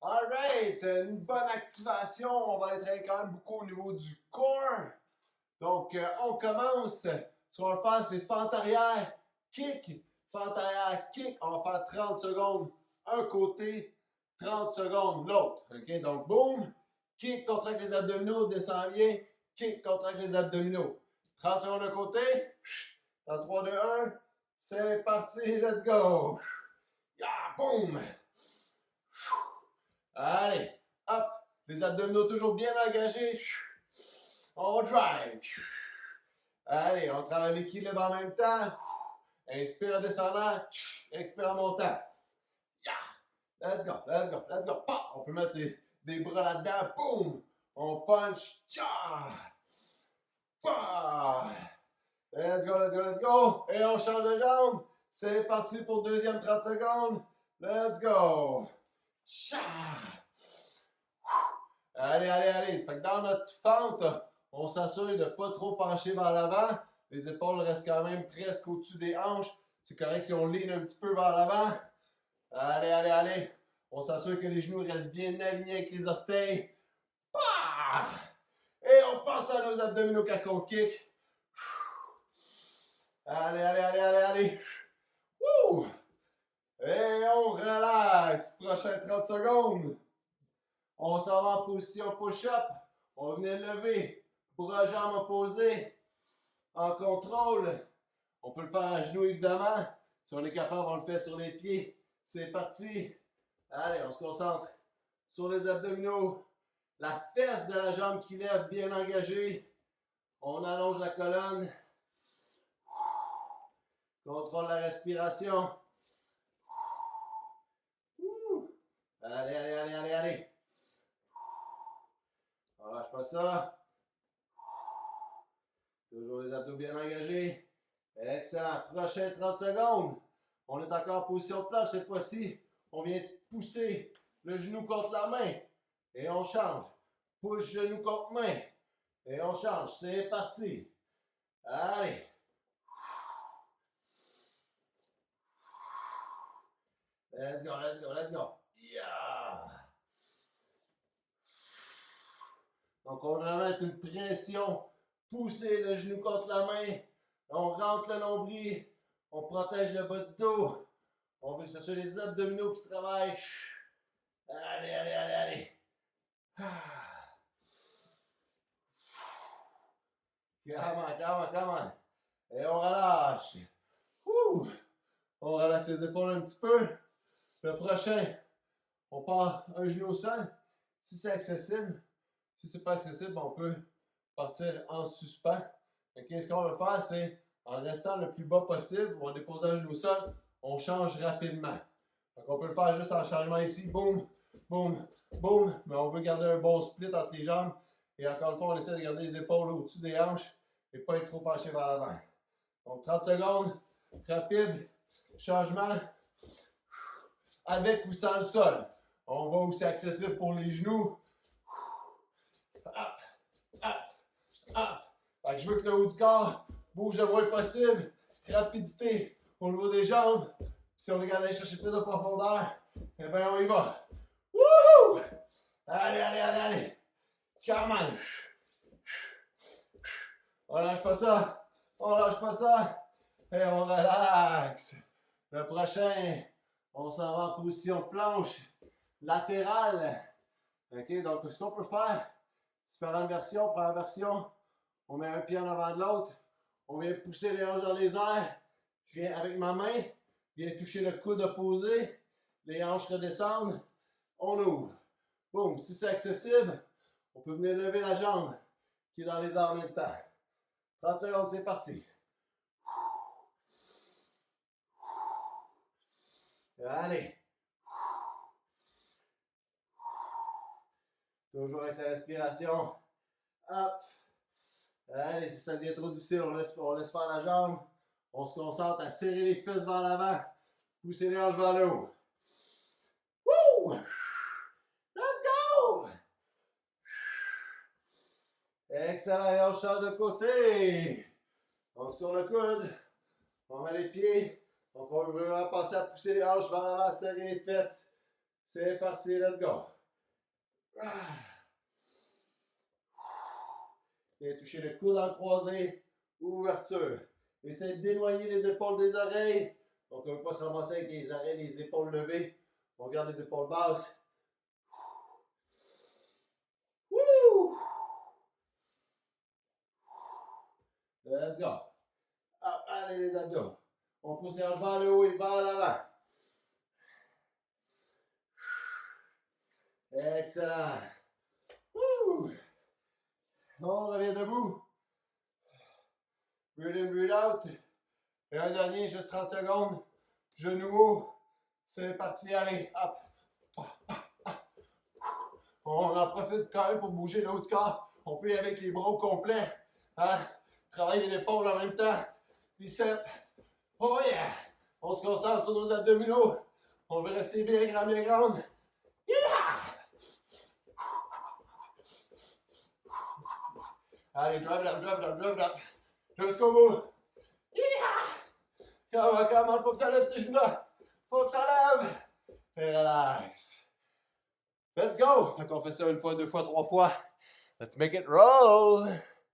Alright, une bonne activation. On va aller travailler quand même beaucoup au niveau du core. Donc, on commence. Ce qu'on va faire, c'est fente arrière, kick, fente arrière, kick. On va faire 30 secondes un côté, 30 secondes l'autre. OK? Donc, boum, kick, contracte les abdominaux, descend bien, kick, contracte les abdominaux. 30 secondes d'un côté. Dans 3, 2, 1. C'est parti, let's go. Yeah, boum. Allez, hop, les abdominaux toujours bien engagés. On drive. Allez, on travaille l'équilibre en même temps. Inspire en descendant, expire en montant. Yeah. Let's go, let's go, let's go. Pop. On peut mettre des bras là-dedans. Boum. On punch. Let's go, let's go, let's go. Et on change de jambe. C'est parti pour deuxième 30 secondes. Let's go. Allez, allez, allez. Fait que dans notre fente, on s'assure de ne pas trop pencher vers l'avant. Les épaules restent quand même presque au-dessus des hanches. C'est correct si on lean un petit peu vers l'avant. Allez, allez, allez. On s'assure que les genoux restent bien alignés avec les orteils. Et on passe à nos abdominaux quand on kick. Allez, allez, allez, allez, allez. Woo! Et on relaxe. Prochain 30 secondes. On s'en va en position push-up. On va venir lever. Bras jambes opposés. En contrôle. On peut le faire à genoux évidemment. Si on est capable, on le fait sur les pieds. C'est parti. Allez, on se concentre sur les abdominaux. La fesse de la jambe qui lève bien engagée. On allonge la colonne. Contrôle la respiration. Allez, allez, allez, allez, allez. On lâche pas ça. Toujours les abdos bien engagés. Excellent. Prochain 30 secondes. On est encore en position de planche cette fois-ci. On vient pousser le genou contre la main. Et on change. Pousse genou contre main. Et on change. C'est parti. Allez. Let's go, let's go, let's go. Yeah. Donc, on va vraiment mettre une pression. Pousser le genou contre la main. On rentre le nombril. On protège le bas du dos. On veut que ce soit les abdominaux qui travaillent. Allez, allez, allez, allez. Come on, come on, come on. Et on relâche. On relaxe les épaules un petit peu. Le prochain, on part un genou au sol. Si c'est accessible. Si c'est pas accessible, on peut partir en suspens. Okay, ce qu'on va faire, c'est en restant le plus bas possible, on va déposer un genou au sol, on change rapidement. Donc on peut le faire juste en changement ici, boum, boum, boum, mais on veut garder un bon split entre les jambes. Et encore une fois, on essaie de garder les épaules au-dessus des hanches et pas être trop penché vers l'avant. Donc 30 secondes, rapide, changement, avec ou sans le sol. On va où c'est accessible pour les genoux. Fait que je veux que le haut du corps bouge le moins possible. Rapidité au niveau des jambes. Si on regarde aller chercher plus de profondeur, eh bien on y va. Wouhou! Allez, allez, allez, allez. Come on. On lâche pas ça. On lâche pas ça. Et on relaxe. Le prochain, on s'en va en position planche latérale. OK, donc ce qu'on peut faire, différentes versions. Première version, on met un pied en avant de l'autre. On vient pousser les hanches dans les airs. Je viens avec ma main, je viens toucher le coude opposé. Les hanches redescendent. On ouvre. Boum. Si c'est accessible, on peut venir lever la jambe qui est dans les airs en même temps. 30 secondes, c'est parti. Allez. Toujours avec la respiration. Hop. Allez, si ça devient trop difficile, on laisse faire la jambe. On se concentre à serrer les fesses vers l'avant. Pousser les hanches vers le haut. Woo! Let's go! Excellent, et on change de côté. Donc sur le coude, on met les pieds. Donc on veut vraiment passer à pousser les hanches vers l'avant, serrer les fesses. C'est parti, let's go. Viens toucher le coude en croisé. Ouverture. Essaye d'éloigner les épaules des oreilles. Donc, on ne veut pas se ramasser avec les oreilles, les épaules levées. On garde les épaules basses. Woo! Let's go. Hop, allez les abdos. On pousse les hanches vers le haut et vers l'avant. Excellent. Woo! On revient debout. Breathe in, breathe out. Et un dernier, juste 30 secondes. Genoux haut. C'est parti, allez. Hop. On en profite quand même pour bouger le haut du corps. On peut y aller avec les bras au complet. Hein? Travailler l'épaule en même temps. Biceps. Oh yeah! On se concentre sur nos abdominaux. On veut rester bien grand, bien grande. Yeah! Allez, drive it up, drive it up, drive it up. Jusqu'au bout. Yeah! Come on, faut que ça lève ces genoux-là. Faut que ça lève. Et relax. Let's go! Donc on fait ça une fois, deux fois, trois fois. Let's make it roll!